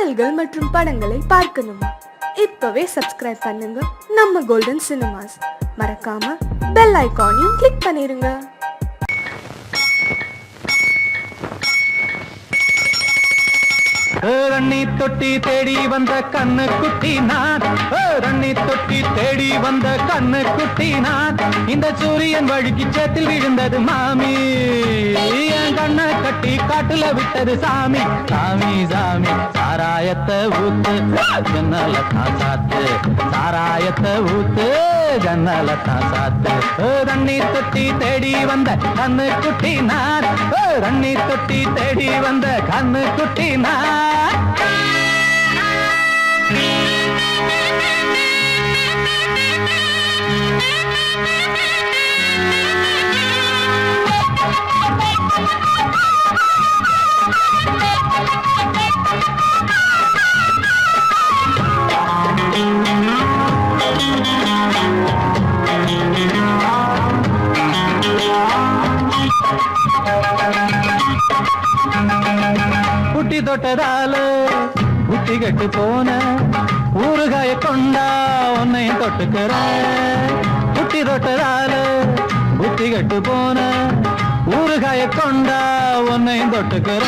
பாடல்கள் மற்றும் படங்களை பார்க்கணுமா? இப்பவே சப்ஸ்கிரைப் பண்ணுங்க நம்ம கோல்டன் சினிமாஸ். மறக்காம பெல் ஐகானையும் கிளிக் பண்ணிருங்க. ரண்ணி தொட்டி தேடி வந்த கண்ணு குட்டி நான், ரண்ணி தொட்டி தேடி வந்த கண்ணு குட்டி நான். இந்த சூரியன் வழுக்கி சேத்தில் விழுந்தது மாமி, என் கண்ணை கட்டி காட்டுல விட்டது சாமி. சாமி சாமி சாராயத்தை ஊத்து ஜன்னல தான் சாத்து, சாராயத்தை ஊத்து ஜன்னல தான் சாத்து. ரண்ணி தொட்டி தேடி வந்த கண்ணு குட்டி நான், ரண்ணி தொட்டி தேடி வந்த கண்ணு குட்டி நான். புட்டி தொட்டதால புத்தி கட்டு போன ஊறுகாய கொண்டா உன்னையும் தொட்டுக்கிற. புட்டி தொட்டதால புத்தி கட்டு போன ஊறுகாய கொண்டா உன்னையும் தொட்டுக்கிற.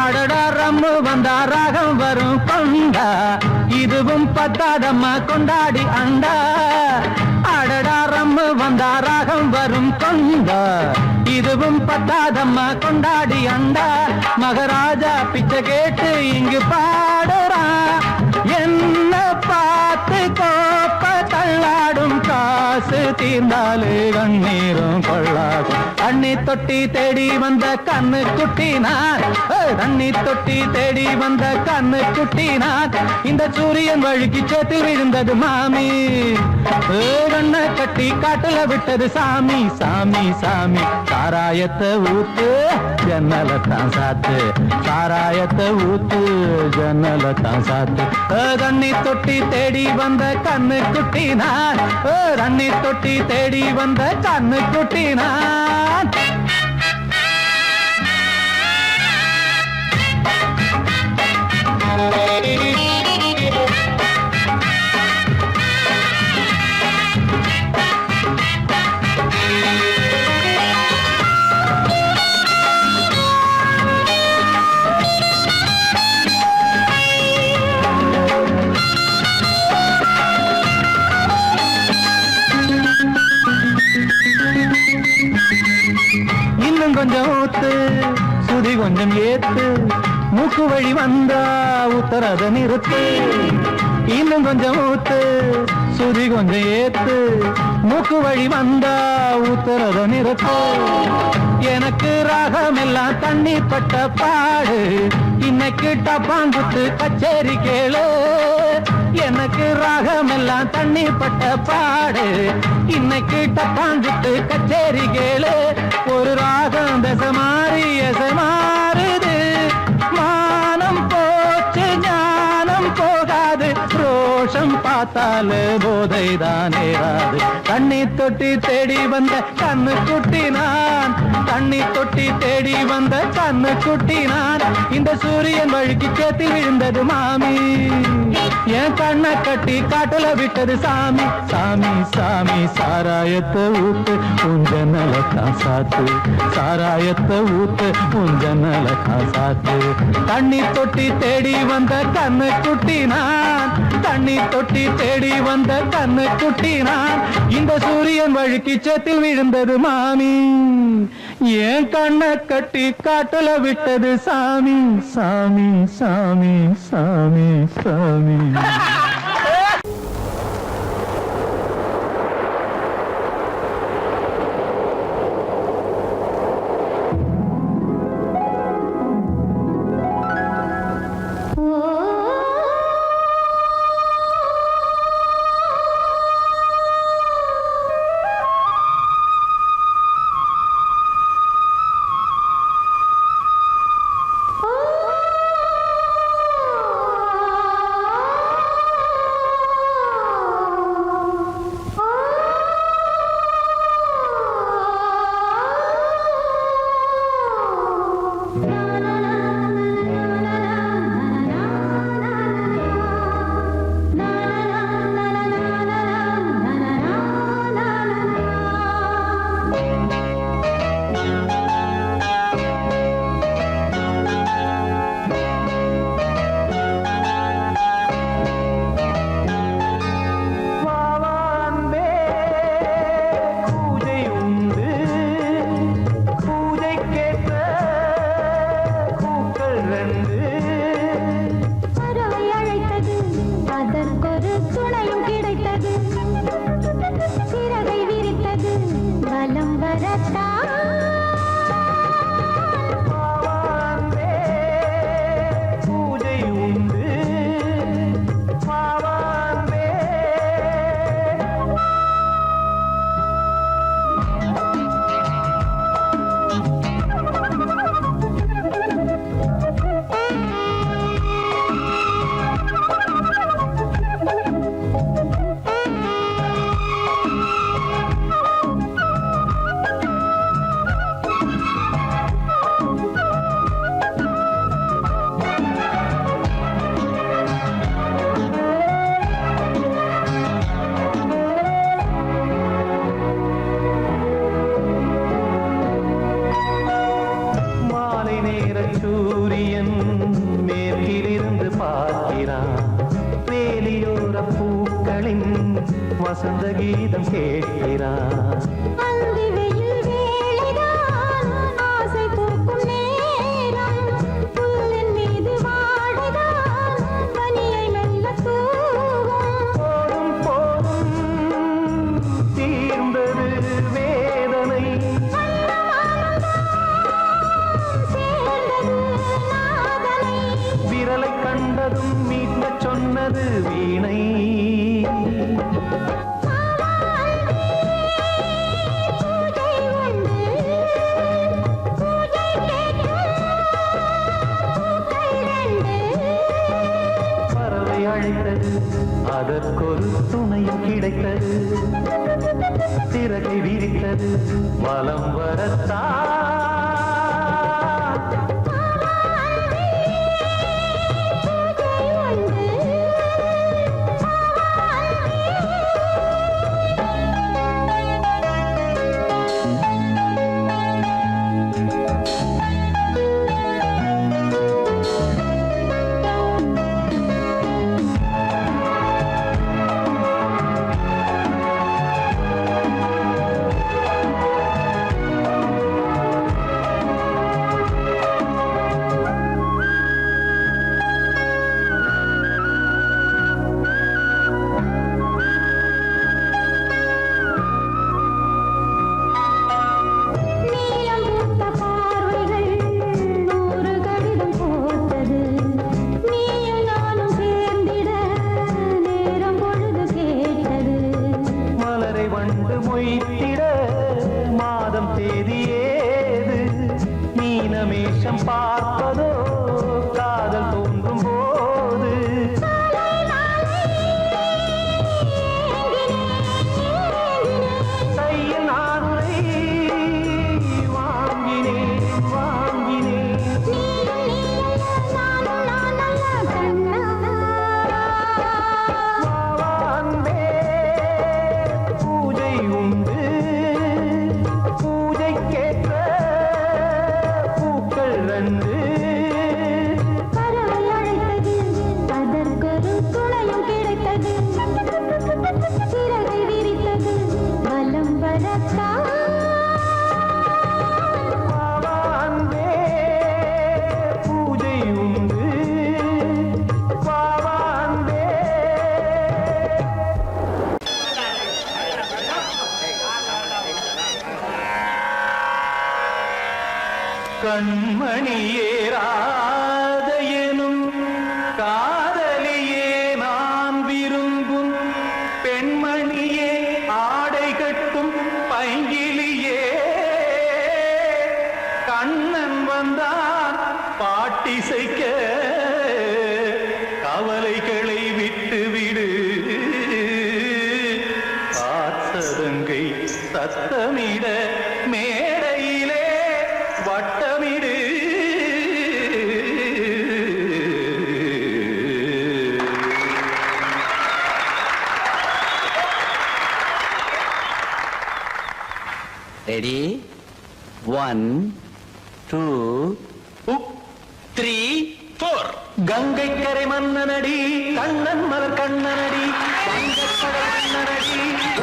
அடடா ரம்மு வந்தா ராகம் வரும் கொண்டா, இதுவும் பத்தாதம்மா கொண்டாடி அண்டா. அடடா ரம்மு வந்தா ராகம் வரும் கொண்டா, இதுவும் பத்தாதம்மா கொண்டாடி அண்டா. மகாராஜா பிச்சை கேட்டு இங்கு பாடுறான், என்ன பார்த்து கோப்ப தள்ளாடும் காசு தீர்ந்தாலே கண்ணீரும் கொள்ளாகும். தண்ணி தொட்டி தேடி வந்த கண்ணு குட்டி நான், தண்ணி தொட்டி தேடி வந்த கண்ணு குட்டி நான். இந்த சூரியன் வழுக்கி சேத்தில் விழுந்தது மாமி, கண்ணை கட்டி காட்டுல விட்டது சாமி. சாமி சாமி சாராயத்தை ஊத்து ஜன்னல தான் சாத்து, சாராயத்தை ஊத்து ஜன்னல தான் சாத்து. தண்ணி தொட்டி தேடி வந்த கண்ணு குட்டி நான், தண்ணி தொட்டி தேடி வந்த கண்ணு குட்டி நான். இன்னும் கொஞ்சம் ஊத்து சுதி கொஞ்சம் ஏத்து, மூக்கு வழி வந்தா உத்தரத நிறுத்து. இன்னும் கொஞ்சம் ஊத்து சுதி கொஞ்சம் ஏத்து, மூக்கு வழி வந்தா உத்தரத நிறுத்து. எனக்கு ராகம் எல்லாம் தண்ணி பட்ட பாடு, இன்னைக்கு டப்பாங்குத்து கச்சேரி கேளு. எனக்கு ராகம் எல்லாம் தண்ணி பட்ட பாடு, இன்னைக்கு டப்பாங்குத்து கச்சேரி கேளு. ஒரு ராகம் தசை மாறி எசை மாறுது, மானம் போச்சு ஞானம் போகாது, ரோஷம் பார்த்தாலே போதை தான் ஏறாது. தண்ணி தொட்டி தேடி வந்த கண்ணு குட்டி நான், தண்ணி தொட்டி தேடி வந்த கண்ணு குட்டி நான். இந்த சூரியன் வழுக்கி சேத்தில் விழுந்தது மாமி, என் கண்ணை கட்டி காட்டுல விட்டது சாமி. சாமி சாமி சாராயத்தை ஊத்து உஞ்சனல தான் சாத்து, சாராயத்தை ஊத்து உஞ்சனல தான் சாத்து. தண்ணி தொட்டி தேடி வந்த கண்ணு குட்டி நான், தண்ணி தொட்டி தேடி வந்த கண்ணு குட்டி நான். இந்த சூரியன் வழுக்கி சேத்தில் விழுந்தது மாமி, என் கண்ணை கட்டி காட்டுல விட்டது சாமி. சாமி சாமி சாமி சாமி. வசந்த கீதம் கேட்கிறார். அந்தி வெயில் வேளைதான் ஆசை பூக்கும் நேரம், புல்லின் மீது வாடைதான் பனியை மெல்ல தூவும். போதும் போதும் தீர்ந்தது வேதனை, சேர்ந்தது நாதனை, விரலை கண்டதும் மீட்டச் சொன்னது வீணை. பூஜை உண்டு, பூஜை கேட்கும் பூக்கள் ரெண்டு. பறவை அழைத்தது, அதற்கொரு துணையும் கிடைத்தது. சிறகை விரித்தது, வலம் வரத்தான். நீலம் பூத்த பார்வைகள் நூறு கடிதம் போட்டது, நீயும் நானும் சேர்ந்திட நேரம் பொழுது கேட்டது. மலரை வண்டு மொய்த்திட மாதம் தேதி ஏது, மீனமேஷம் பார்ப்பதோ காதல் தோன்றும் போது. கையில் நானுரை வாங்கினேன் வாங்கினேன். அன்பே பூஜை உண்டு, பூஜைக்கேற்ற பூக்கள் ரெண்டு. பறவை அழைத்தது, அதற்கொரு துணையும் கிடைத்தது. சிறகை விரித்தது, வலம் வரத்தான். அன்பே பூஜை உண்டு, அன்பே. கண்மணியேராத எனும் காதலியே நான் விரும்பும் பெண்மணியே, ஆடை கட்டும் பைங்கிலியே. கண்ணன் வந்தான் பாட்டிசைக்க, கவலைகளை விட்டுவிடு. பார்த்ததங்கை சத்தமிட மேடையிலே வட்டமிடு. Ready? 1, 2, 3, 4. கங்கை கரை மன்னனடி, கண்ணன் மலர் கண்ணனடி, வங்கக்கடல் மன்னனடி,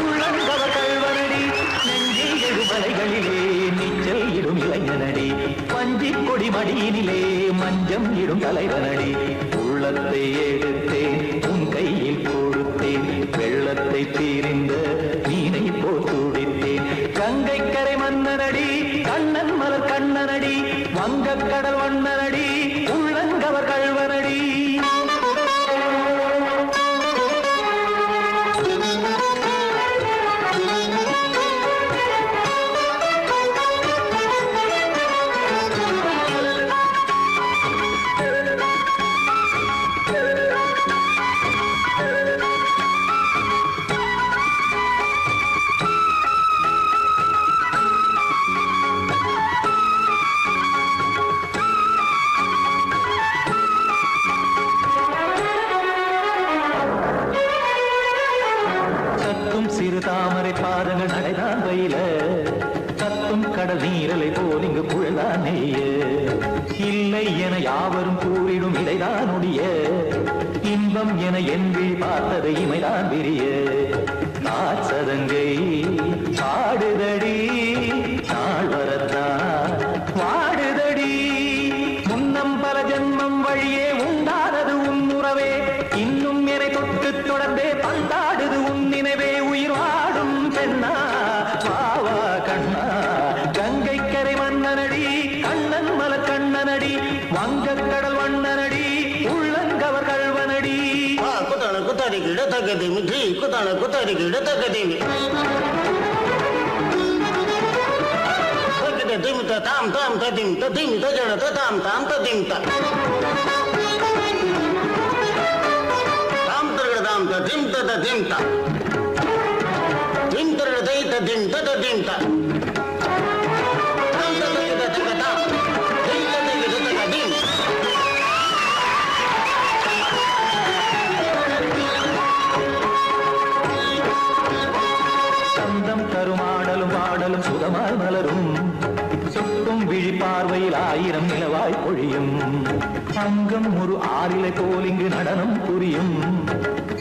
உள்ளங்கவ கல்வனடி, நெஞ்சில் எழுமலைகளிலே நீச்சல் இடும் இளைஞனடி, பஞ்சிக் கொடி மடியினிலே மஞ்சம் இடும் தலைவனடி. உள்ளத்தை எடுத்தேன் உன் கையில் கொடுத்தேன், வெள்ளத்தை தீரிந்த மீனை போல் துடித்தேன். கங்கை கரை மன்னனடி, கண்ணன் மலர் கண்ணனடி, வங்கக்கடல் வண்ணனடி, உள்ளங்கவர் கல்வனடி. தாமரை பாதங்கள் நடைதான் வயில, கத்தும் கடல் நீரலை போல் இங்கு புழதான் நெய்ய. இல்லை என யாவரும் கூறிடும் இடைதான் உடைய, இன்பம் என என்பி பார்த்தது இமைதான் விரிய. ஆச்சதங்கை பாடுதடி நாள் வரத்தான் வாடுதடி முன்னம் பல ஜென்மம் வழியே உண்டானது உன் உறவே இன்னும் என்னை தொட்டு தொடர்ந்தே பந்தாடுது உன் நினைவே உயிர் வாடும் பெண்ணா பாவா கண்ணா கங்கை கரை மன்னனடி கண்ணன் மல கண்ணனடி வங்கக் கடல் வண்ணனடி உள்ளங்கவர் கல்வனடி குத்தான குத்தாரிக்கு இடத்தக்கதிமி ஜி குத்தான குத்தாரிக்கு இடத்தக்கதிமி திமித்த தாம் தாம் ததிம் ததிம் தஜன தாம் தாம் ததிம் தாம் தரகட தாம் ததிம் ததிம் திம் தரகட தை ததிம் ததிம் தாம் தரகட தகதா தை ததிம் ததிம் சந்தம் கருமாடலும் பாடலும் சுகமாய் மலரும் சுட்டும் விழி பார்வையில் ஆயிரம் நிலவாய் பொழியும் அங்கம் ஒரு ஆறிலை போல் இங்கு நடனம் புரியும்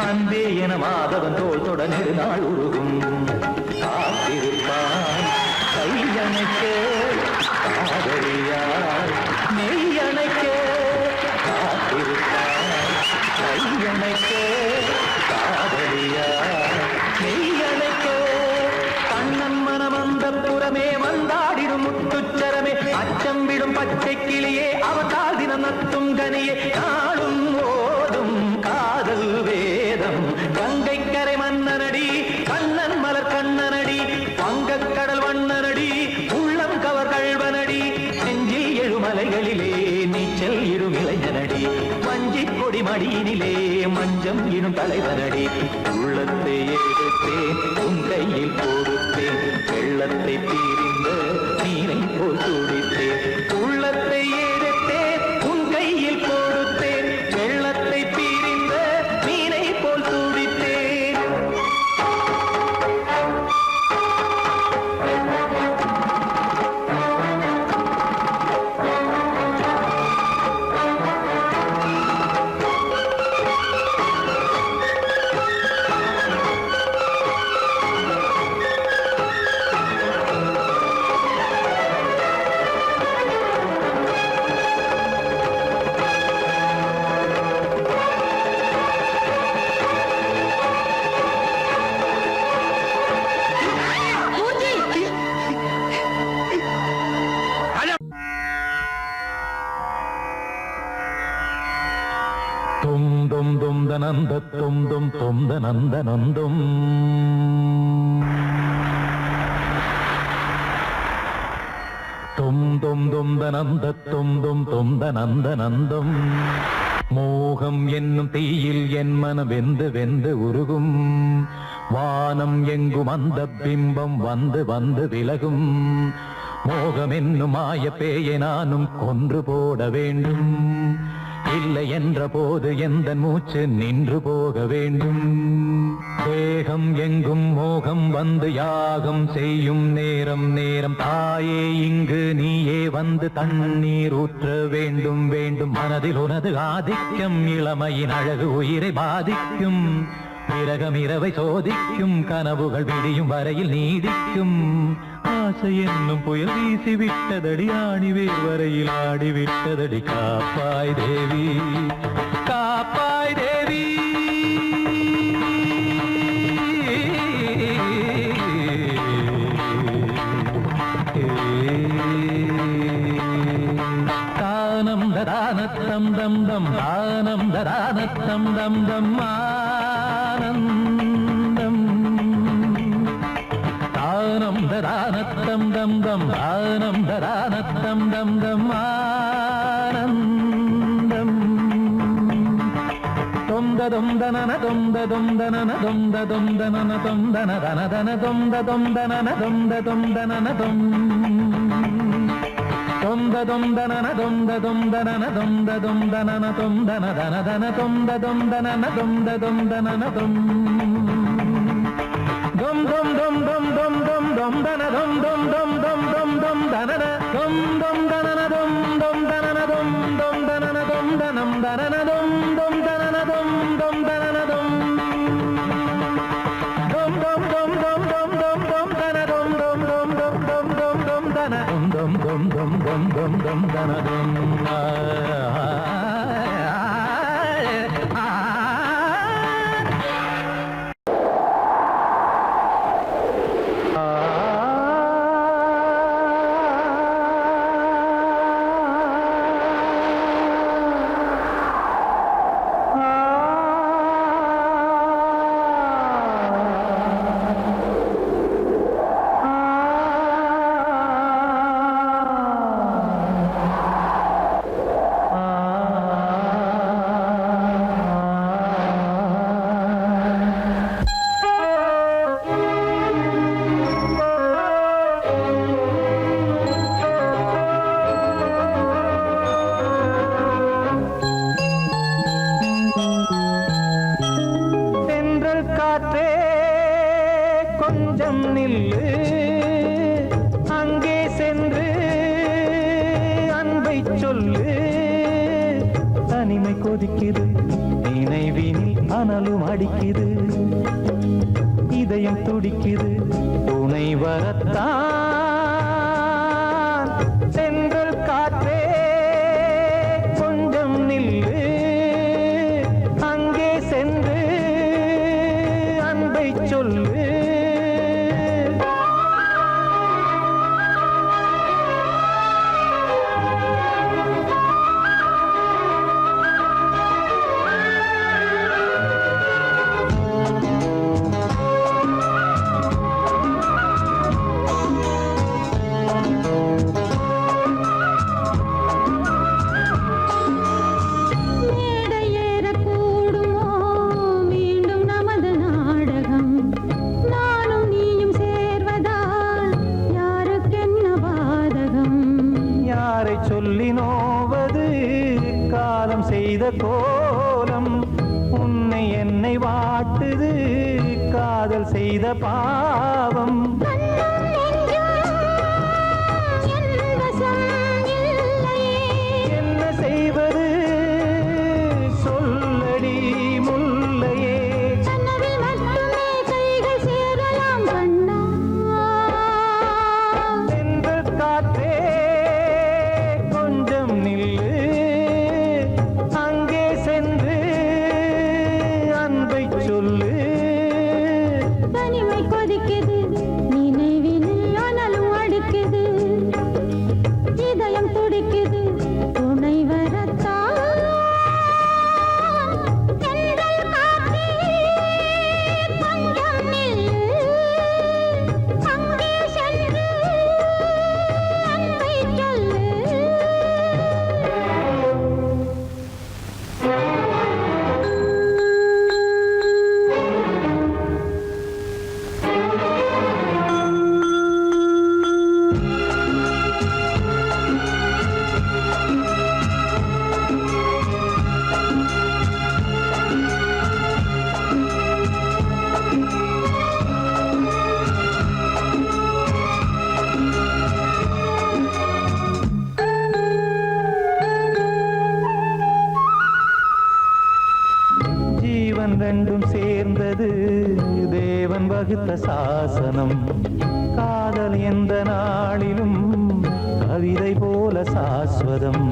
அன்பே என மாதவன் தோள் தொட நெடுநாள் உருகும் காத்திருப்பான் கையணைக்க காதலியார் மெய்யணைக்க காத்திருப்பான் கையணைக்க காதலியார் மெய்யணைக்க கண்ணன் மனமந்த புறமே வந்தாடிடும் முத்துச்சரமே அச்சம் விடும் பச்சை கிளியே அவதால் தினம் நத்தும் கனியே நாளும் ஓடும் காதல் வேதம் கங்கை கரை மன்னனடி கண்ணன் மலர் கண்ணனடி வங்கக் கடல் வண்ணனடி உள்ளம் கவர் கல்வனடி நெஞ்சில் எழுமலைகளிலே நீச்சல் இடும் இளைஞனடி வஞ்சிக் கொடி மடியினிலே மஞ்சம் இடும் தலைவனடி உள்ளத்தை எடுத்தேன் உன் கையில் கொடுத்தேன் வெள்ளத்தை பிரிந்த நீரை போல் துடித்தேன் உள்ளத்தை எடுத்தேன் உன் கையில் கொடுத்தேன் வெள்ளத்தை பிரிந்த நீரை போல் துடித்தேன் தும் தும் தும் தனந்த தும் தும் தும் தனந்த நந்தும் தும் தும் தும் தனந்த தும் தும் தும் தனந்த நந்தும் மோகம் என்னும் தீயில் என் மனம் வெந்து வெந்து உருகும் வானம் எங்கும் அந்த பிம்பம் வந்து வந்து விலகும் மோகம் என்னும் மாய பேயை நானும் கொன்று போட வேண்டும் இல்லை என்ற போது எந்த மூச்சு நின்று போக வேண்டும் தேகம் எங்கும் மோகம் வந்து யாகம் செய்யும் நேரம் நேரம் தாயே இங்கு நீயே வந்து தண்ணீர் ஊற்ற வேண்டும் வேண்டும் மனதில் உனது ஆதிக்கம் இளமையின் அழகு உயிரை பாதிக்கும் விரகம் இரவை சோதிக்கும் கனவுகள் விடியும் வரையில் நீடிக்கும் ஆசை என்னும் புயல் வீசி விட்டதடி ஆணிவேர் வரையில் ஆடிவிட்டதடி காப்பாய் தேவி காப்பாய் தேவி தானம் ததானத்தம் தம் தம் தானம் ததானத்தம் தம் தம் ஆனந்தம் தானம் ததானத்தம் தம் தம் தானம் ததானத்தம் தம் தம் ஆனந்தம் தொந்த தொந்தனன தொந்த தொந்தனன தொந்த தொந்தனன தொந்தன தன தன தொந்த தொந்தனன தொந்த தொந்தனன தொம் தொந்த தொந்தனன தொந்த தொந்தனன தொந்த தொந்தனன தொந்தன தன தன தொந்த தொந்தனன தொந்த தொந்தனன தொம் dum dum dum dum dum dum dum dana dum dum dum dum dum dum danana dum dum danana dum dum danana dum dum danana dum danam danana dum dum danana dum dum danana dum dum dum துடிக்குது நினைவினில் அனலும் அடிக்குது இதயம் துடிக்குது துணை வரத்தான் சென்றல் காற்றே கொஞ்சம் நில்லு அங்கே சென்று அன்பை சொல்லு சொல்லி நோவது காலம் செய்த கோலம் உன்னை என்னை வாட்டுது காதல் செய்த பாவம் என்ன செய்வது சொல்லடி முல்லையே சென்ற காற்றே கொஞ்சம் நில்லு அங்கே சென்று அன்பை சொல்லு தனிமை கொதிக்குது நினைவினில் அனலும் அடிக்குது இதயம் துடிக்குது துணை வரத்தான் தென்றல் காற்றே கொஞ்சம் நில்லு அங்கே சென்று அன்பை சொல்லு ஜீவன் ரெண்டும் சேர்ந்தது தேவன் வகுத்த சாசனம் காதல் எந்த நாளிலும் கவிதை போல சாஸ்வதம்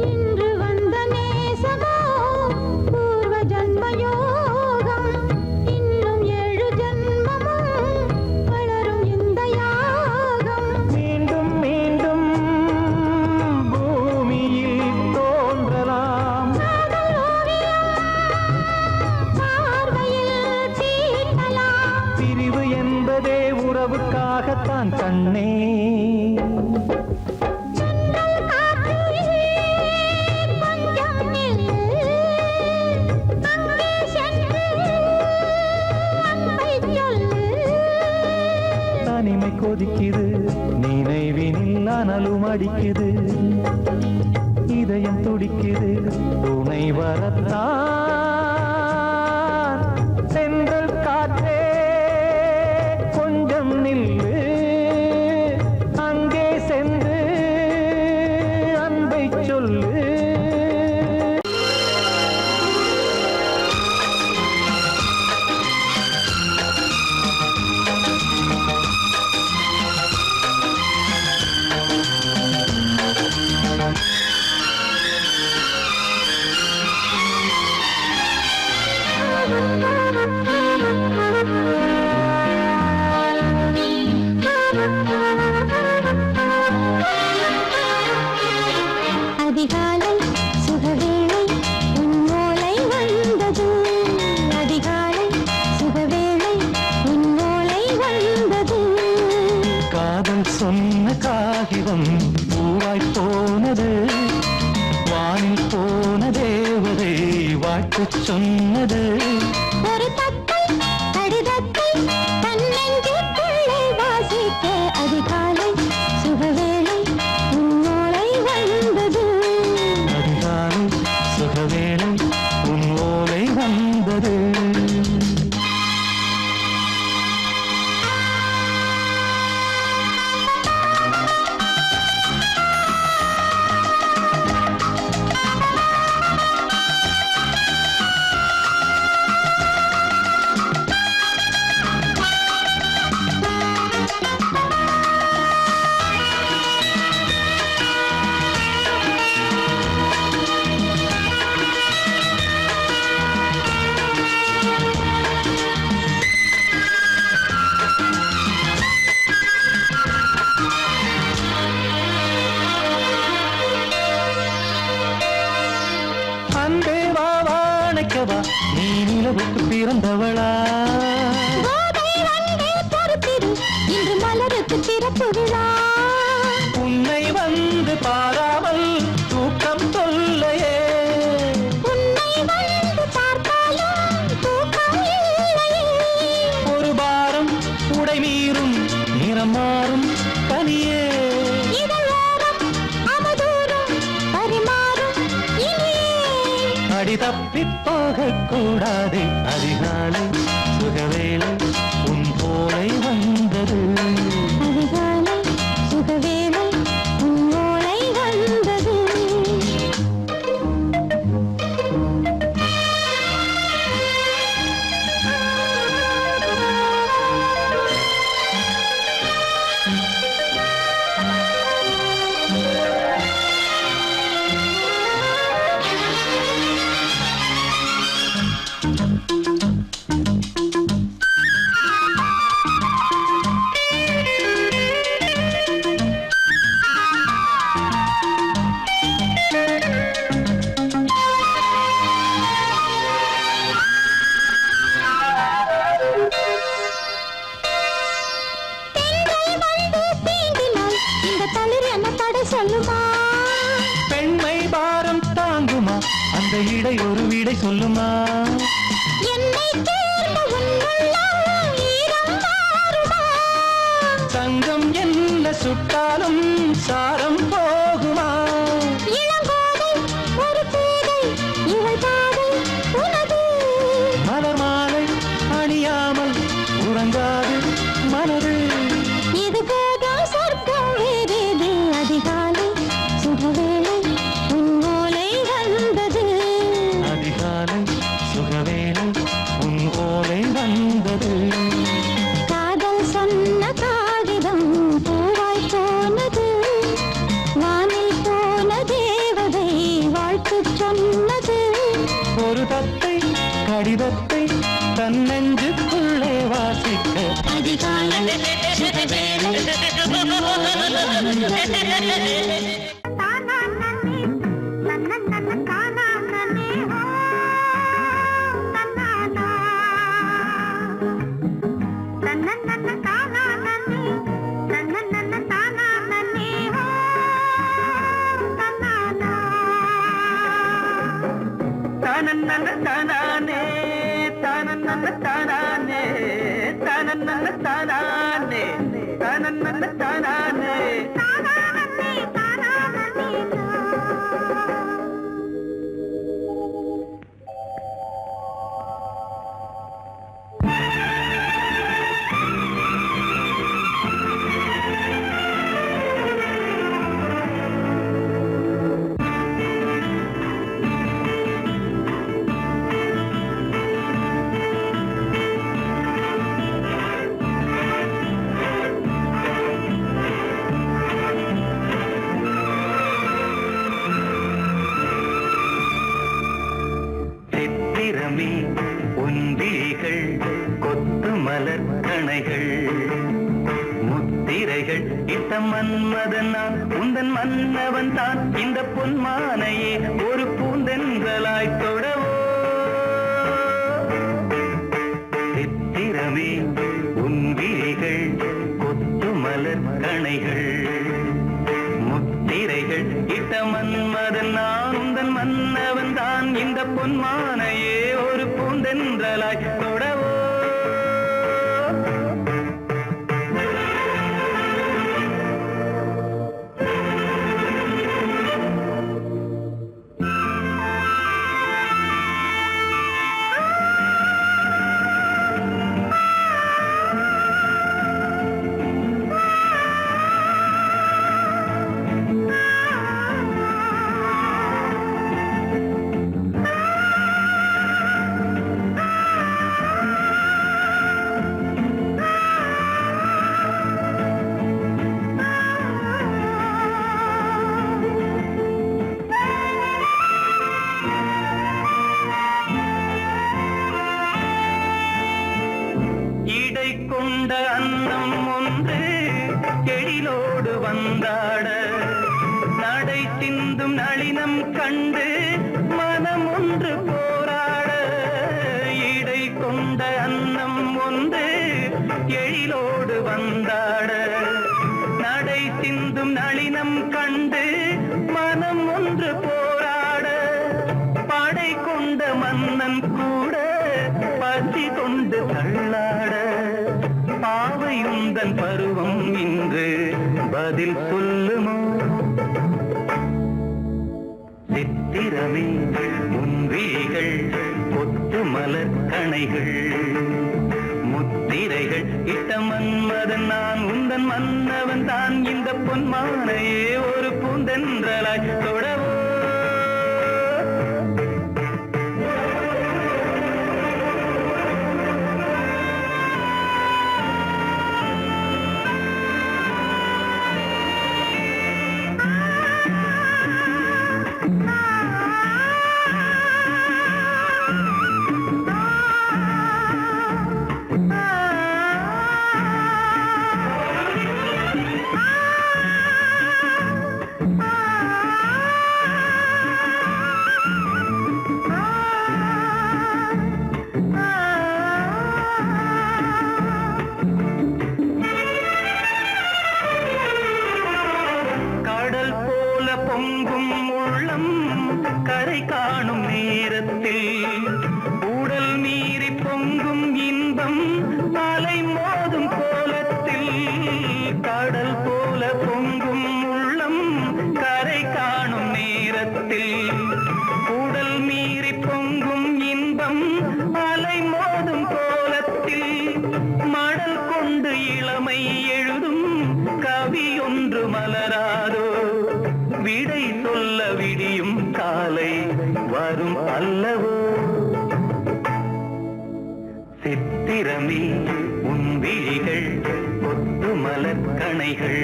இன்று வந்த நேசமோ பூர்வ ஜன்ம யோகம் இன்னும் 7 ஜன்மமும் வளரும் இந்த யாகம் மீண்டும் மீண்டும் பூமியில் தோன்றலாம் காதல் ஓவியம் பார்வையில் தீட்டலாம் பிரிவு என்பதே உறவுக்காகத்தான் கண்ணே தென்றல் காற்றே கொஞ்சம் நில்லு அங்கே சென்று அன்பை சொல்லு தனிமை கொதிக்குது நினைவினில் அனலும் அடிக்குது இதயம் துடிக்குது துணை வரத்தான் சென்றல் காற்றே கொஞ்சம் நில்லு அங்கே சென்று அன்பை சொல்லு அதிகாலை சுகவேளை உன் ஓலை வந்தது அதிகாலை சுகவேளை உன் ஓலை வந்தது காதல் சொன்ன காகிதம் பூவாய் போனது வானில் போன தேவதை வாழ்த்து சொன்னது ஒரு தத்தை கடிதத்தை தன்னெஞ்சுக்குள்ளே வாசிக்க அதிகாலை சுகவேளை உன் ஓலை வந்தது அதிகாலை சுகவேளை உன் ஓலை வந்தது அணைக்கவா நீ நிலவுக்கு பிறந்தவளா கோதை வந்தே பொறுத்திரு இன்று மலருக்கு திறப்பு விழா உன்னை வந்து பாராமல் தூக்கம் சொல்லையே உன்னை வந்து பார்த்தாலும் தூக்கம் இல்லையே ஒரு பாரம் உடை மீறும் நிறம் மாறும் கனியே இதழோரம் அவதூறும் பரிமாறும் இனியே அடி தப்பிப் போகக் கூடாது அதிகாலை சுகவேளை உன் போலை வந்தது அதிகாலை சுகவேளை உன்னோளை வந்தது சொல்லுமா பெண்மை பாரம் தாங்குமா அந்த இடை ஒரு விடை சொல்லுமா என்னை தேர்ந்த உன்னுள்ளம் ஈரம் மாறுமா தங்கம் என்ன சுட்டாலும் சாரம் போகுமா இளங்கோதை ஒரு பேதை இவள் பாதை உனது மலர் மாலை அணியாமல் உறங்காது மனது இது போதும் சொர்க்கம் வேறேது அதிகாலை சுகவேளை உன்னோலை வந்தது அதிகாலை சுகவேளை உன் ஓலை வந்தது காதல் சொன்ன காகிதம் பூவாய் போனது வானில் போன தேவதை வாழ்த்து சொன்னது ஒரு தத்தை கடிதத்தை தன் நெஞ்சுக்குள்ளே வாசிக்க அதிகாலை சுகவேளை சித்திரமே உந்திரிகள் கொத்து மலர் கணைகள் முத்திரைகள் இட்ட மன்மதன் நான் உந்தன் மன்னவன் தான் இந்த பொன்மானையே ஒரு பூந்தென்றலாய் தொடவோ சித்திரமே உந்திரிகள் கொத்து மலர் கணைகள் முத்திரைகள் இட்ட மன்மதன் நான் உந்தன் மன்னவன் தான் இந்த பொன்மானையே ஒரு பூந்தென்றலாய் தொடவோ மன்னன் கூட பசி கொண்டு தள்ளாட பாவையுந்தன் பருவம் இன்று பதில் சொல்லுமோ சித்திரமே முன்விழிகள் கொத்து மலர் கணைகள் முத்திரைகள் இட்ட மன்மதன் நான் உந்தன் மன்னவன் தான் இந்த பொன்மானையே ஒரு பூந்தென்றலாய் தொடவோ பொங்கும் உள்ளம் கரை காணும் நேரத்தில் உடல் மீறி பொங்கும் இன்பம் அலை மோதும் கோலத்தில் கடல் போல பொங்கும் உள்ளம் கரை காணும் நேரத்தில் உடல் மீறி பொங்கும் இன்பம் அலை மோதும் கோலத்தில் மடல் கொண்டு இளமை எழுதும் கவி ஒன்று மலராதோ விடை சொல்ல விடியும் காலை வரும் அல்லவோ சித்திரமே உன் விழிகள் கொத்து மலர் கணைகள்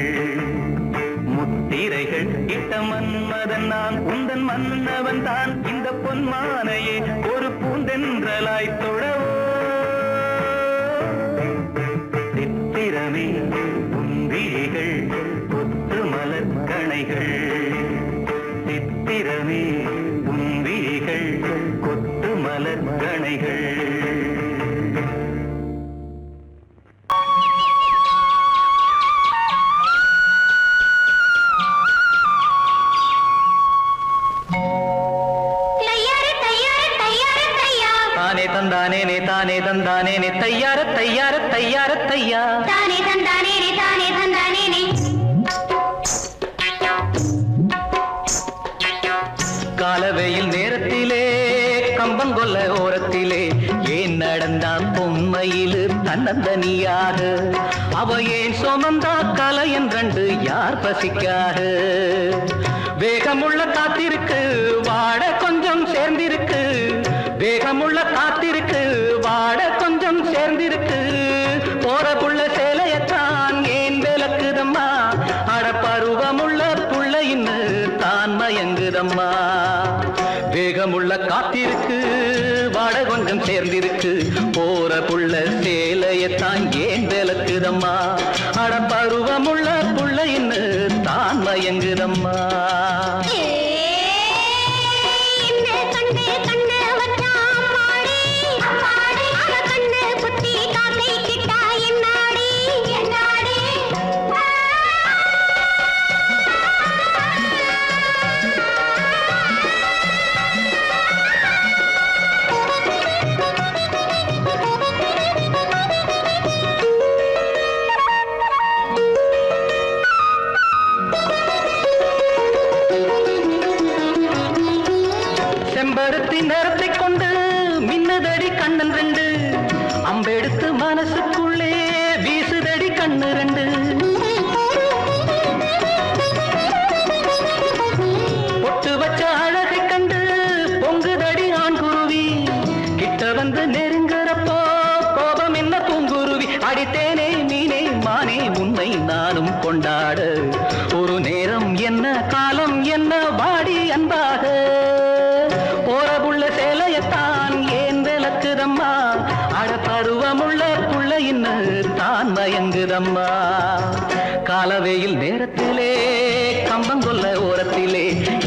முத்திரைகள் இட்ட மன்மதன் நான் உந்தன் மன்னவன் தான் இந்த பொன்மானையே ஒரு பூந்தென்றலாய் தொடவோ சித்திரமே உன் விழிகள் கொத்து மலர் கணைகள் சித்திரமே உன் விழிகள் கொத்து மலர் கணைகள் தானே தந்தானே தையார தையார தையார தையா தானே தந்தானே காலவெயில் நேரத்திலே கம்பங்கொல்ல ஓரத்திலே ஏன் நடந்தான் பொம்மையிலு தன்னந்தனியாக அவ ஏன் சுமந்தா கலை என்றண்டு யார் பசிக்காக வேகமுள்ள காத்திருக்கு வாட கொஞ்சம் சேர்ந்திருக்கு வேகமுள்ள காத்திருக்கு வாட கொஞ்சம் சேர்ந்திருக்கு போற புள்ள சேலையத்தான் ஏன் விளக்குதம்மா அட பருவமுள்ள புள்ள இன்னு தான் மயங்குதம்மா வேகமுள்ள காத்திருக்கு வாட கொஞ்சம் சேர்ந்திருக்கு போற புள்ள சேலையத்தான் ஏன் விளக்குதம்மா அட பருவமுள்ள புள்ள இன்னு தான் மயங்குதம்மா செம்பருத்தி நிறத்தை கொண்டு மின்னுதடி கண்ணன் ரெண்டு அம்பெடுத்து மனசுக்குள்ளே வீசுதடி கண்ணு ரெண்டு பொட்டு வச்ச அழகை கண்டு பொங்குதடி ஆண் குருவி கிட்ட வந்து நெருங்குறப்போ கோபம் என்ன பூங்குருவி அடித்தேனே மீனே மானே உன்னை நானும் கொண்டாட ஒரு நேரம் என்ன காலம் என்ன வாடி அன்பாக போறபுள்ள சேலையத்தான் ஏன் விளக்குதம்மா அட பருவமுள்ள புள்ள இன்னு தான் மயங்குதம்மா காலவெயில் நேரத்திலே கம்பங்கொல்ல ஓரத்திலே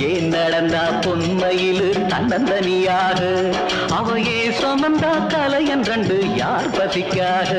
ஏன் நடந்தா பொன்மையிலு தன்னந்தனியாக அவையே சுமந்தா கலை என்றண்டு யார் பசிக்காக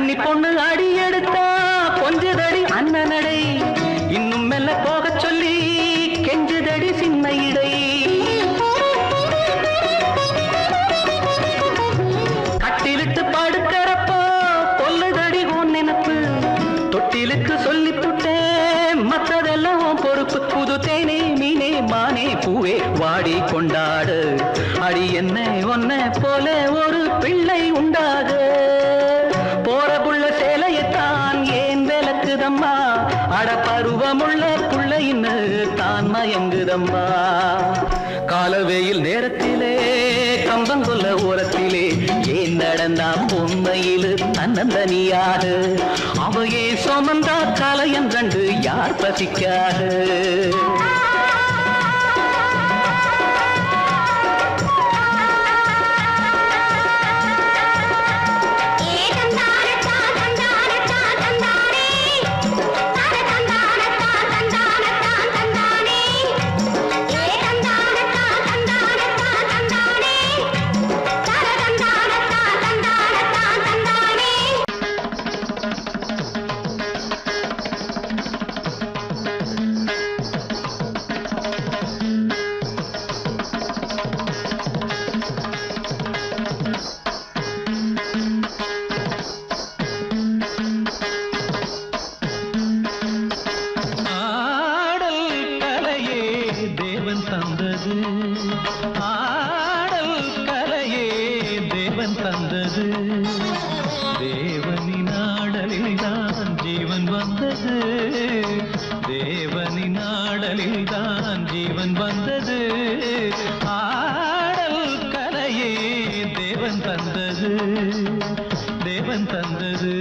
கன்னி பொண்ணு அடி எடுத்தா கொஞ்சதடி அண்ணனடை இன்னும் மெல்ல போக சொல்லி கெஞ்சுதடி சின்ன இடை கட்டிலிட்டு படுக்கிறப்போ கொல்லுதடி உன் நினப்பு தொட்டிலுக்கு சொல்லி புட்டேன் மற்றதெல்லாம் பொறுப்பு புது தேனே மீனே மானே பூவே வாடி கொண்டாடு அடி என்ன ஒன்ன போல ஒரு பிள்ளை உண்டாக போற புள்ள சேலையத்தான் ஏன் விளக்குதம்மா அட பருவமுள்ள புள்ளைன்னு தான் மயங்குதம்மா காலவேயில் நேரத்திலே கம்பங்கொல்ல ஓரத்திலே ஏன் நடந்தா பொம்மையில் தன்னந்தனியாக அவையே சுமந்தா கலையம் கண்டு யார் பசிக்காது ஆடல் கலையே தேவன் தந்தது தேவனின் ஆடலில் தான் ஜீவன் வந்தது தேவனின் ஆடலில் தான் ஜீவன் வந்தது ஆடல் கலையே தேவன் தந்தது தேவன் தந்தது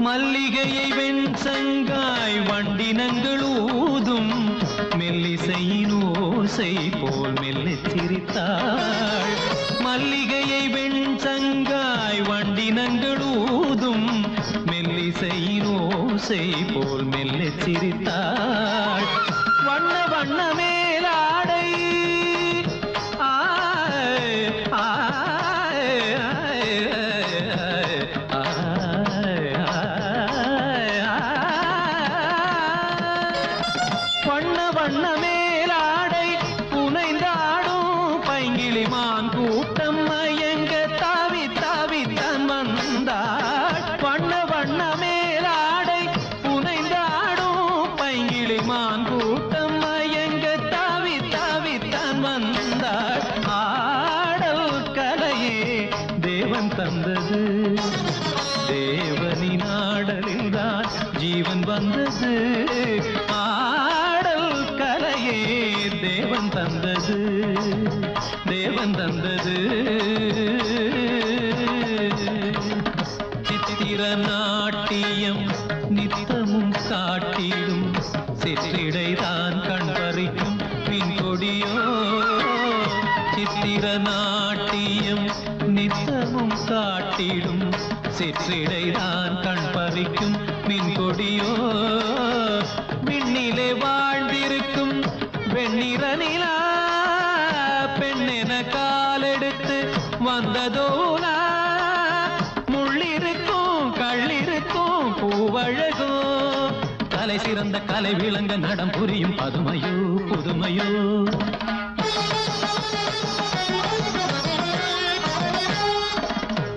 மல்லிகையை வெண்சங்காய் வண்டினங்கள் ஊதும் மெல்லிசையின் ஓசை போல் மெல்லச் சிரித்தாள் மல்லிகையை வெண்சங்காய் வண்டினங்கள் ஊதும் மெல்லிசையின் ஓசை போல் மெல்லச் சிரித்தாள் வண்ண வண்ண மேலாடை வண்ண வண்ண மேலாடை புனைந்தாடும் பைங்கிளிமான் கூட்டம் மயங்க தாவி தாவி தான் வந்தாள் வண்ண வண்ண மேலாடை புனைந்தாடும் பைங்கிளிமான் கூட்டம் மயங்க தாவி தாவி தான் வந்தாள் ஆடல் கலையே தேவன் தந்தது தேவனின் ஆடலில் தான் ஜீவன் வந்தது தேவன் தந்தது தேவன் தந்தது சித்திர நாட்டியம் நித்தமும் காட்டிடும் சிற்றிடைதான் கண் பறிக்கும் பின் கொடியோ சித்திர நாட்டியம் நித்தமும் காட்டிடும் சிற்றிடைதான் கண் பறிக்கும் பின் கொடியோ விண்ணிலே வாழ்ந்திருக்கும் வெண்ணிற நிலா பெண்ணென காலெடுத்து வந்ததோலா முள்ளிருக்கும் கள்ளிருக்கும் பூவழகும் கலை சிறந்த கலை விளங்க நடம் புரியும் பதுமையோ புதுமையோ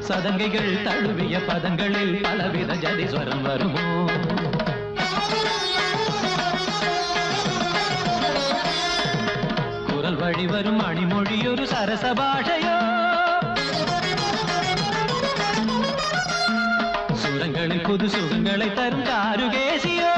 சதங்கைகள் தழுவிய பதங்களில் பலவித ஜதிஸ்வரம் வருமோ குரல் வழி வரும் மணிமொழி ஒரு சரச பாஷையோ சுரங்களில் புது சுகங்களை தரும் காருகேசியோ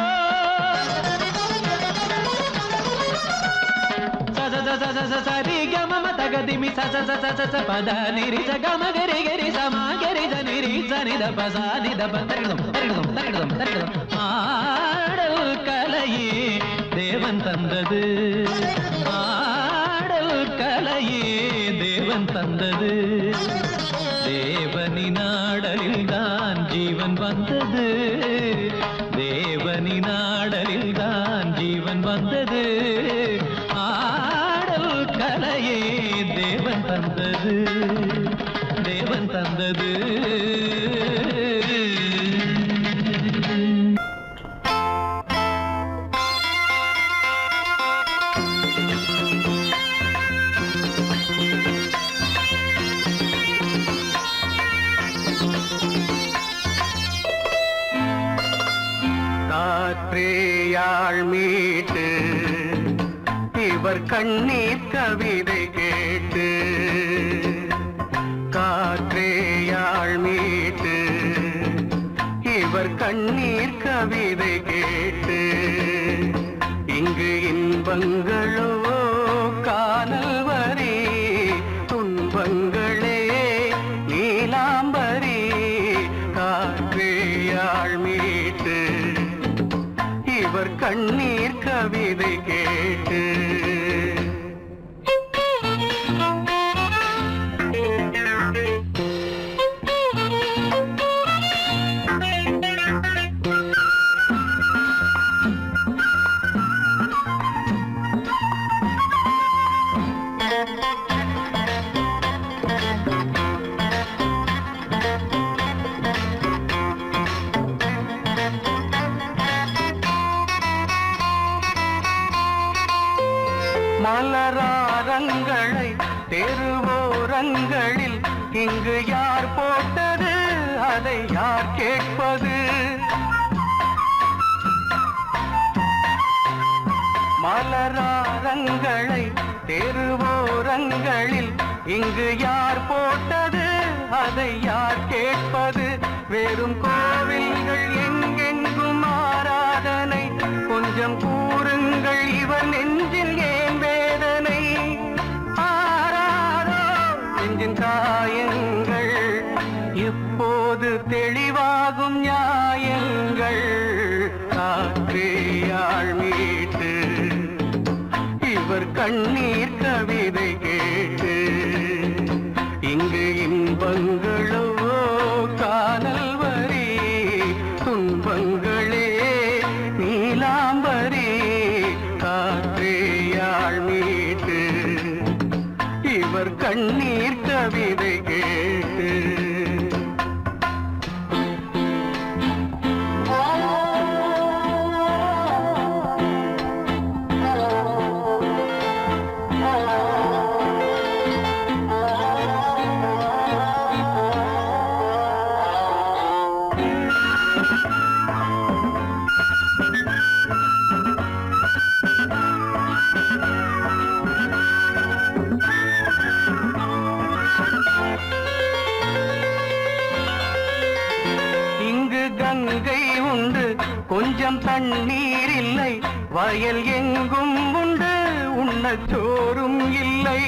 சரி கம தகதிமி ச பத நிரி ச கம கரி கரி சமா கரி ச நிரி ச நித பச நித பந்தரிடம் தரிடம் தரிடம் தரிடம் ஆடல் கலையே தேவன் தந்தது தேவன் தந்தது தேவனின் ஆடலில் தான் ஜீவன் வந்தது தேவனின் ஆடலில் தான் ஜீவன் வந்தது ஆடல் கலையே தேவன் தந்தது தேவன் தந்தது காற்றேயாழ் மீட்டு இவர் கண்ணீர் கவிதை கேட்டு காற்றேயாழ் மீட்டு இவர் கண்ணீர் கவிதை கேட்டு இங்கு இன்பங்களோ காணல் வரி துன்பங்களே நீலாம்பரி காற்றேயாழ் மீட்டு இவர் கண்ணீர் கவிதை கேட்டு மலராரங்களை தெருவோரங்களில் இங்கு யார் போட்டது அதை யார் கேட்பது மலராரங்களை தெருவோரங்களில் இங்கு யார் போட்டது அதை யார் கேட்பது வெறும் கோவில்கள் எங்கெங்கும் ஆராதனை கொஞ்சம் கூறுங்கள் இவர் நெஞ்சில் ஏன் வேதனை ஆராரோ நெஞ்சின் காயங்கள் எப்போது தெளிவாகும் நியாயங்கள் காற்றேயாழ் மீட்டு இவர் கண்ணீர் கவிதை கேட்டு இங்கு இன்பங்களோ காணல் வரி துன்பங்களே நீலாம்பரி காற்றேயாழ் மீட்டு இவர் கண்ணீர் கவிதை கேட்டு கங்கை உண்டு கொஞ்சம் தண்ணீர் இல்லை வயல் எங்கும் உண்டு உண்ணச் சோறும் இல்லை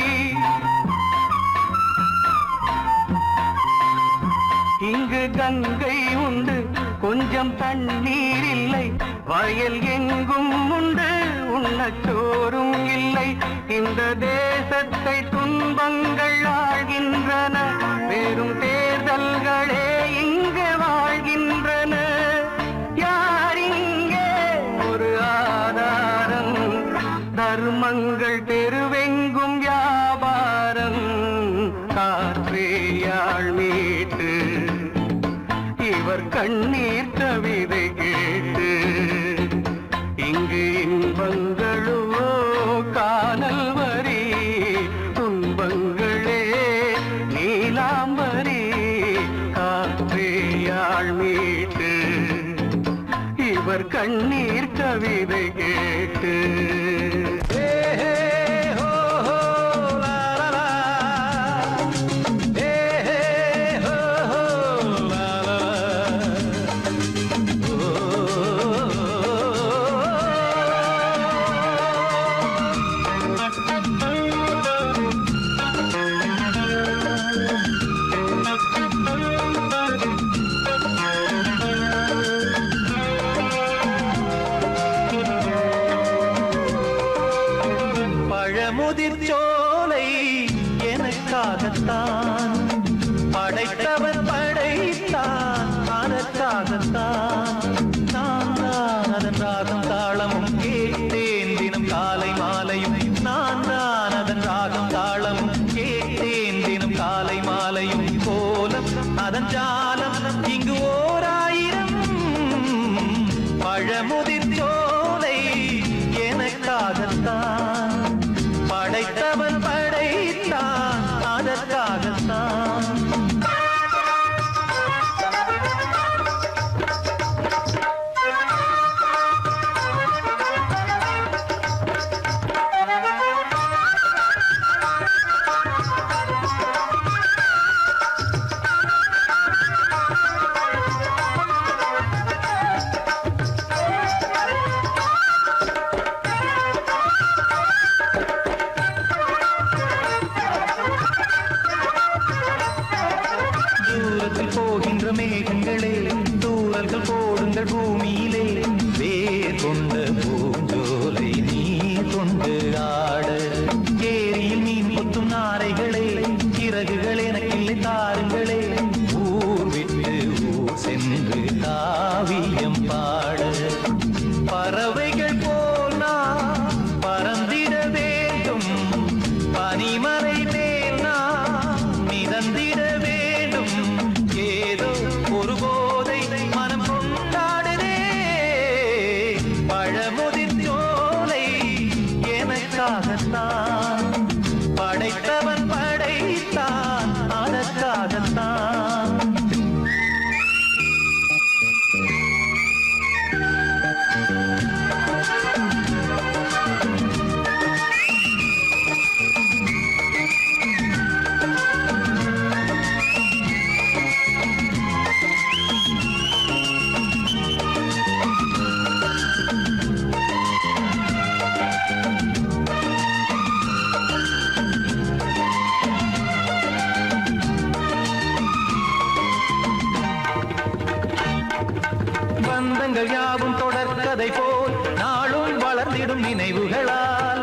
இங்கு கங்கை உண்டு கொஞ்சம் தண்ணீர் இல்லை வயல் எங்கும் உண்டு உண்ணச் சோறும் இல்லை இந்த தேசத்தை துன்பங்கள் ஆழ்கின்றன வெறும் தேர்தல்களே இங்கு வாழ்கின்றன யார் இங்கே ஒரு ஆதாரம் தர்மங்கள் தெருவெங்கும் வியாபாரம் காற்றேயாழ் மீட்டு இவர் கண்ணீர் கவிதை கேட்டு இங்கு இன்பங்களோ காணல் வரி துன்பங்களே நீலாம்பரி காற்றேயாழ் மீட்டு இவர் கண்ணீர் கவிதை கேட்டு எனக்காகத்தான் படைத்தவன் படைத்தான் அதற்காகத்தான் நான் தான் அதன் ராகம் தாளமும் கேட்டேன் தினம் காலை மாலையும் நான் தான் அதன் ராகம் தாளமும் கேட்டேன் தினம் காலை மாலையும் கோலம் அதன் ஜாலம் இங்கு ஓர் ஆயிரம் பழமுதிர் சோலை எனக்காகத்தான் படைத்தவன் படைத்தான் அதற்காகத்தான் தூரத்தில் போகின்ற மேகங்களே தூரல்கள் போடுங்கள் பூமியிலே வேர் கொண்ட பூஞ்சோலை நீர் கொண்டு ஆட ஏரியில் மீன் கொத்தும் நாரைகளே இறகுகள் எனக்கில்லை தாருங்களே ஊர் விட்டு ஊர் சென்று காவியம் பாட பறவைகள் போல் நான் பறந்திட வேண்டும் பனிமலை மேல் நான் மிதந்திட வேண்டும் ஏதோ ஒரு போதை மனம் கொண்டாடுதே பழமுதிர் சோலை எனக்காகத்தான் படைத்தவன் படைத்தான் அதற்காகத்தான் பந்தங்கள் யாவும் தொடர்கதை போல் நாளும் வளர்ந்திடும் நினைவுகளால்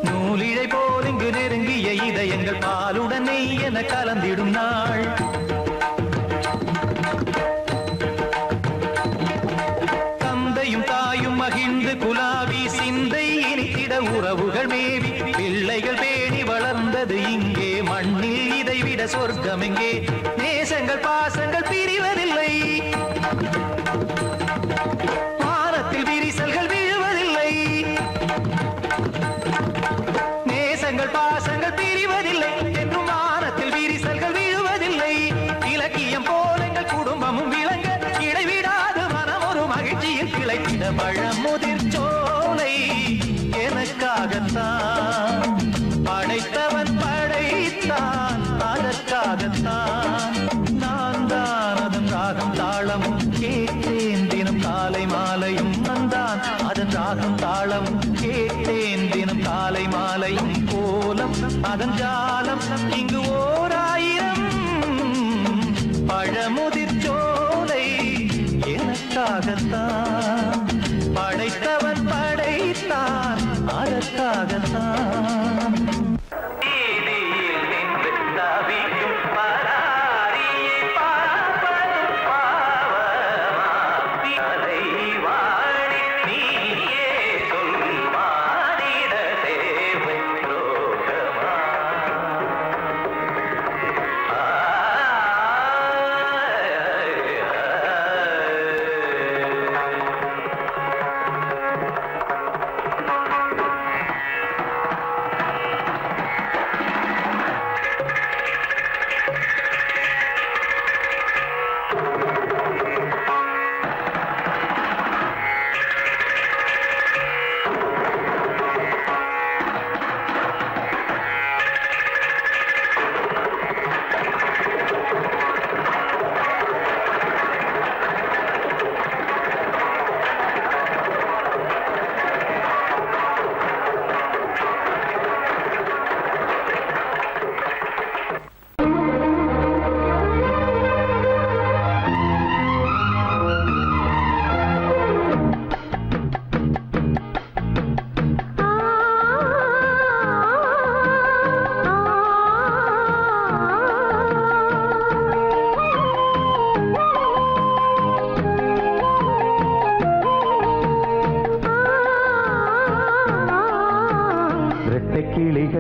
நூலிழை போல் இங்கு நெருங்கிய இதயங்கள் பாலுடன் நெய் என கலந்திடும் நாள் தந்தையும் தாயும் மகிழ்ந்து குலாவி சிந்தை இனித்திட உறவுகள் மேவி பிள்ளைகள் பேணி வளர்ந்தது இங்கே மண்ணில் இதைவிட சொர்க்கம் எங்கே நேசங்கள் பாசங்கள் பிரிவதில்லை வானத்தில் விரிசல்கள் விழுவதில்லை நேசங்கள் பாசங்கள் பிரிவதில்லை என்றும் வானத்தில் விரிசல்கள் விழுவதில்லை இலக்கியம் போல எங்கள் குடும்பமும் விளங்க இடைவிடாது மனம் ஒரு மகிழ்ச்சியில் கிளைத்திட பழமுதிர் சோலை எனக்காகத்தான் படைத்தவன் படைத்தான் அதற்காகத்தான் நான் தான் அதன் ராகம் தாளமும் கேட்டேன் தினம் காலை மாலையும் வந்தான் அதன் ராகம் தாளமும் கேட்டேன் தினம் காலை மாலையும் கோலம் அதன் ஜாலம் இங்கு ஓர் ஆயிரம் பழமுதிர் சோலை எனக்காகத்தான் படைத்தவன் படைத்தான் அதற்காகத்தான் வீதியில் நின்று தவிக்கும் பராரியை பார்ப்பதும் பாவமா? தலைவாழி நீயே சொல் மானிட தேவை ரோகமா?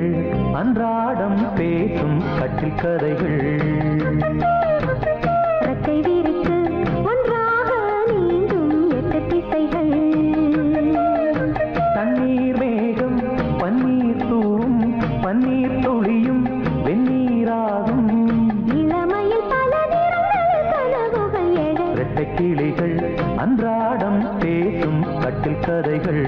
கிளிகள் அன்றாடம் பேசும் கட்டில் கதைகள் ரெக்கை விரித்து ஒன்றாக நீந்தும் 8 திசைகள் தண்ணீர் மேகம் பன்னீர் தூவும் பன்னீர் துளியும் வெந்நீராகும் இளமையில் பல நிறங்கள் கனவுகள் எழ இரட்டை கிளிகள் அன்றாடம் பேசும் கட்டில் கதைகள்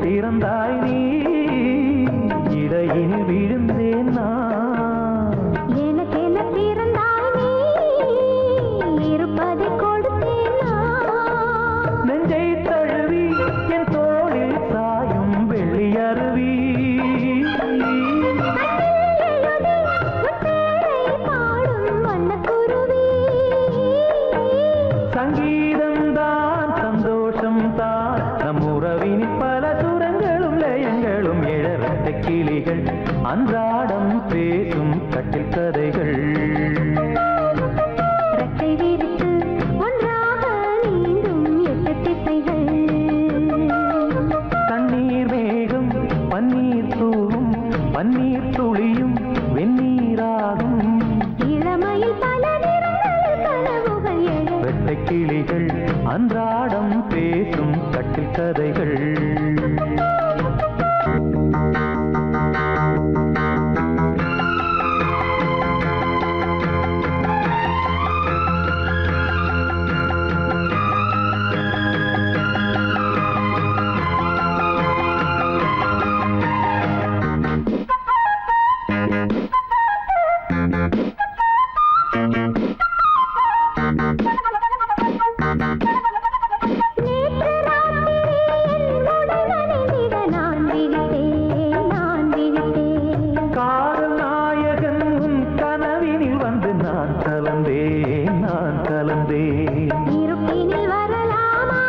திறந்தாய் நீ இடையில் விழுந்தேன் நான் எனக்கென பிறந்தாய் நீ இருப்பதை கொடுத்தேன் நான் நெஞ்சை தழுவி என் தோளில் சாயும் வெள்ளி அருவி சங்கீதம் தான் சந்தோஷம் தான் நம் உறவினில் பல சுரங்களும் லயங்களும் எழறட்ட கிளிகள் அன்றாடம் பேசும் கட்டில் கதைகள் ரெக்கை விரித்து ஒன்றாக நீந்தும் 8 திசைகள் தண்ணீர் மேகம் பன்னீர் தூவும் பன்னீர் துளியும் வெந்நீராகும் இளமையில் பல நிறங்கள் கனவுகள் எழ இரட்டை கிளிகள் அன்றாடம் பேசும் கட்டில் கதைகள் காதல் நாயகன் உன் கனவினில் வந்து நான் கலந்தேன் இருப்பினில் வரலாமா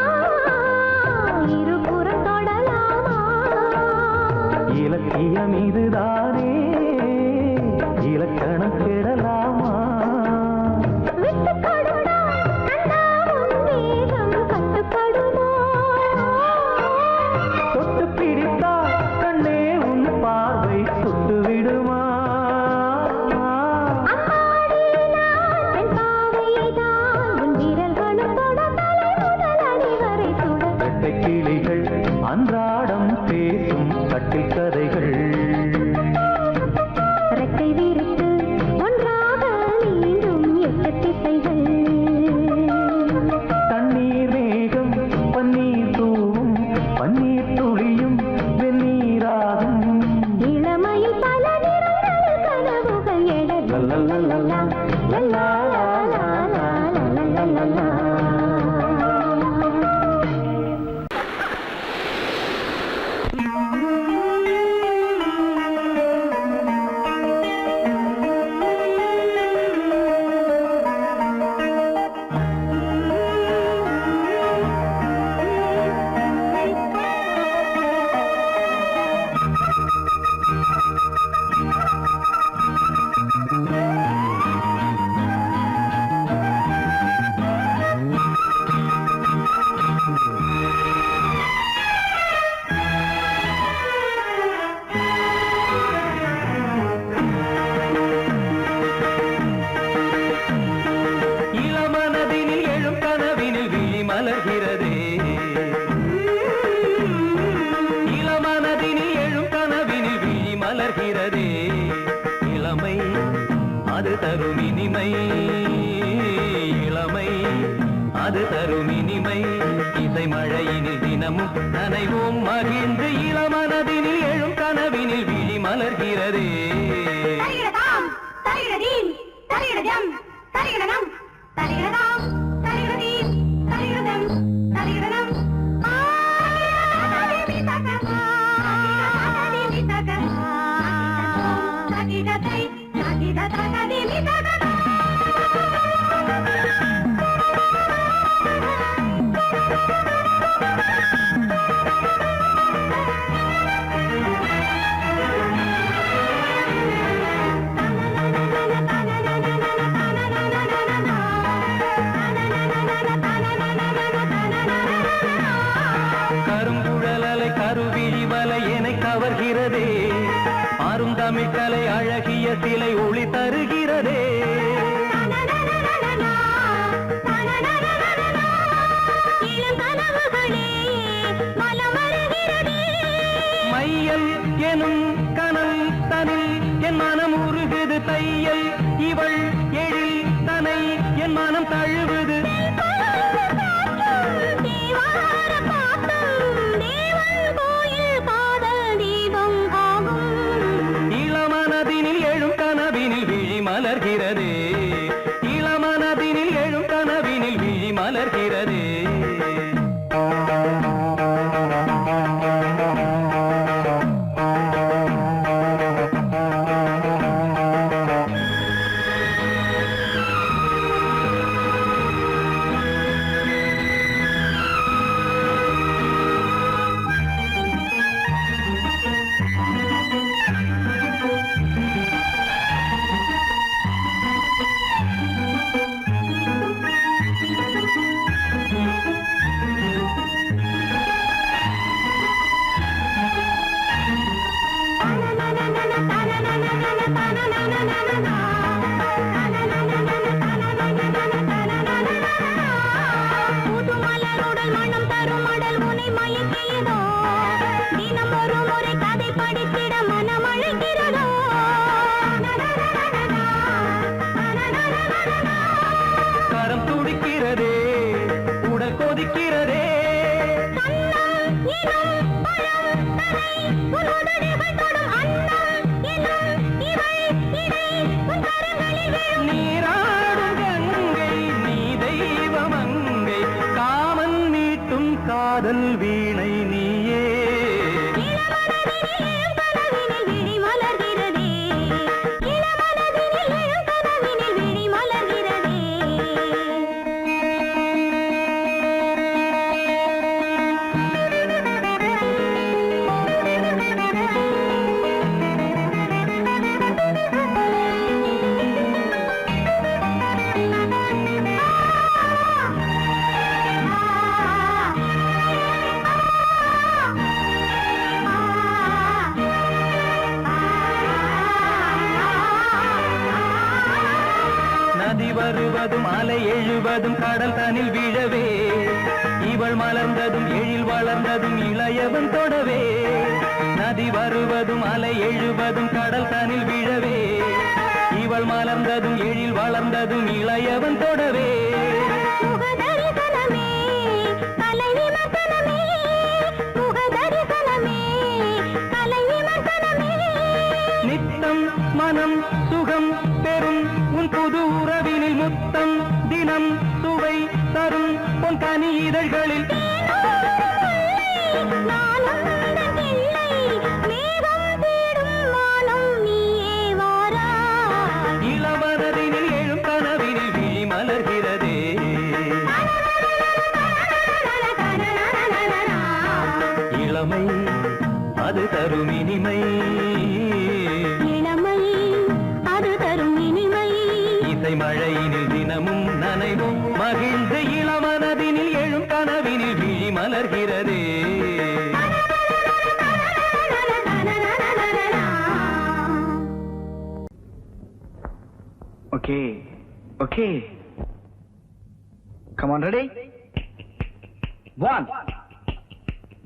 இருபுறம் தொடலாமா இலக்கியம் இதுதானே இலக்கணம் கெடலாமா விட்டு கொடுத்தால் கண்ணாவும் வேகம் கட்டுப்படுமோ தொட்டு பிடித்தால் கண்ணே உன் பார்வை சுட்டு விடுமா அம்மாடி நான் பெண் பாவைதான் உன் விரல்களும் தொட தலை முதல் அடி வரை சுட இரட்டை கிளிகள் அன்றாடம் பேசும் கட்டில் கதைகள் ரெக்கை விரித்து ஒன்றாக நீந்தும் 8 திசைகள் தண்ணீர் மேகம் பன்னீர் தூவும் பன்னீர் துளியும் வெந்நீராகும் இளமையில் பல நிறங்கள் கனவுகள் எழ லல்லல்லல்லா, லல்லா, இளமனதினில் எழும் கனவினில் விழி மலர்கிறதே இளமனதினில் எழும் கனவினில் விழி மலர்கிறதே இளமை அது தரும் இனிமை இளமை அது தரும் இனிமை இசை மழையினில் தினமும் நனைவோம் மகிழ்ந்து இளமனதினில் எழும் கனவினில் விழி மலர்கிறதே மலர்கிறதே தரிகிடதாம் தரிகிடதீம் தரிகிடதம் தரிகிடனம் தரிகிடதாம் தரிகிடதீம் தரிகிடதம் தரிகிடனம் தகிடதை தகிடதகதிமி தகதா கருங்குழலலை கருவிழி வலை என கவர்கிறதே ஆறும் தமிழ் கலை அழகிய சிலை ஒளி தருகிறதே மையல் எனும் கனல் தனில் என் மனம் உருகுது தையல் இவள் எழில் தனை என் மனம் தழுவுது இளமனதினில் எழும் கனவினில் விழி மலர்கிறதே இளமனதினில் எழும் கனவினில் விழி மலர்கிறதே கரம் துடிக்கிறதே உடல் கொதிக்கிறதே நீராடும் கங்கை நீ தெய்வமங்கை காமன் மீட்டும் காதல் வீணை நீயே நதி வருவதும் அலை எழுவதும் கடல் தனில் விழவே இவள் மலர்ந்ததும் எழில் வளர்ந்ததும் இளையவன் தொடவே நதி வருவதும் அலை எழுவதும் கடல் தனில் விழவே இவள் மலர்ந்ததும் எழில் வளர்ந்ததும் இளையவன் தொடவே நித்தம் மனம் சுகம் பெறும் உன் புது உறவினில் முத்தம் தினம் சுவை தரும் உன் கனி இதழ்களில் இளமனதினில் எழும் கனவினில் விழி மலர்கிறதே இளமை அது தரும் இனிமை இசை மழையினில் தினமும் நனைவும் மகிழ்ந்து இளமனதினில் எழும் கனவினில் விழி மலர்கிறதே okay okay come on ready 1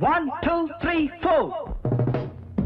1 2 3 4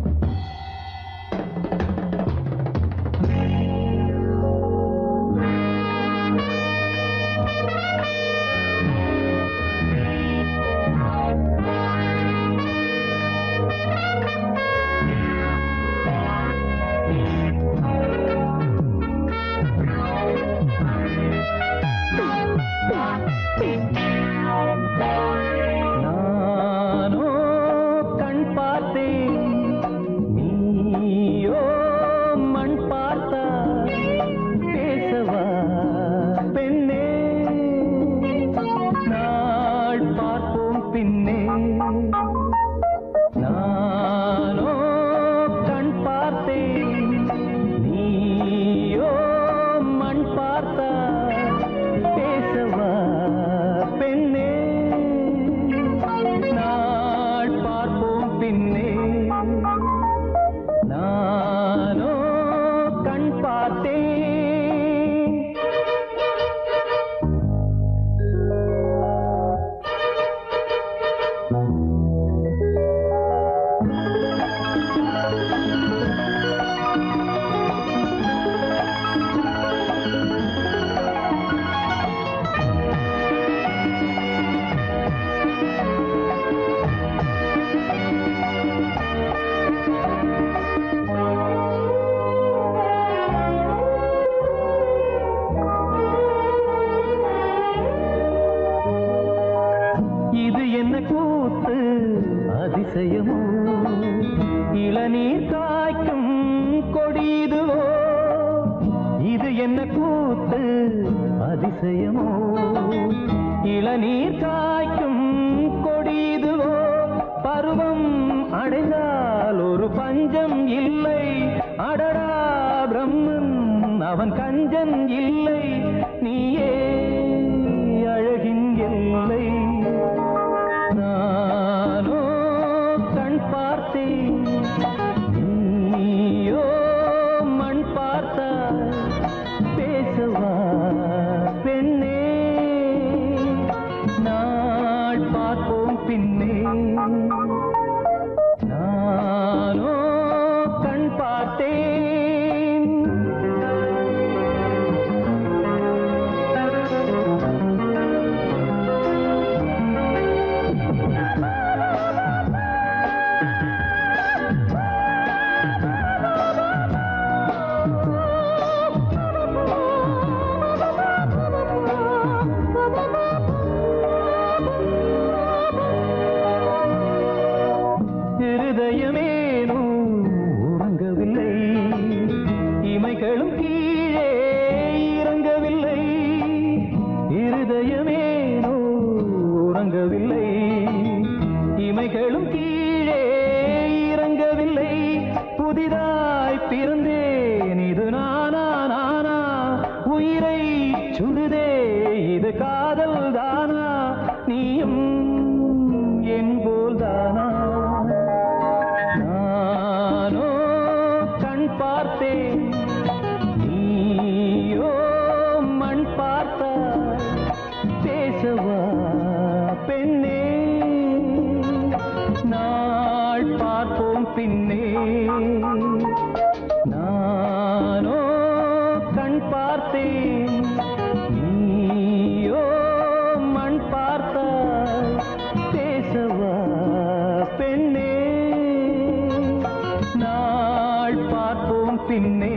அதிசயமோ இளநீர் காய்க்கும் கொடிதுவோ இது என்ன கூத்து அதிசயமோ இளநீர் காய்க்கும் கொடிதுவோ பருவம் அடைந்தால் ஒரு பஞ்சம் இல்லை அடடா பிரம்மன் அவன் கஞ்சன் இல்லை நீயே அழகின் எல்லை நானோ கண் பார்த்தேன் நீயோ மண் பார்த்தாய் பேசவா பெண்ணே நாள் பார்ப்போம் பின்னே நானோ கண் பார்த்தேன் இருதயமேனோ உறங்கவில்லை இமைகளும் கீழே இறங்கவில்லை இருதயமேனோ உறங்கவில்லை இமைகளும் கீழே இறங்கவில்லை புதிதாய் பிறந்தேன் இது நானா நானா உயிரை சுடுதே இது காதல் தானா நீயும் என் போல் தானா நானோ கண் பார்த்தேன் நீயோ மண் பார்த்தாய் பேசவா பெண்ணே நாள் பார்ப்போம் பின்னே நானோ கண் பார்த்தேன் நீயோ மண் பார்த்தாய் பேசவா பெண்ணே நாள் பார்ப்போம் பின்னே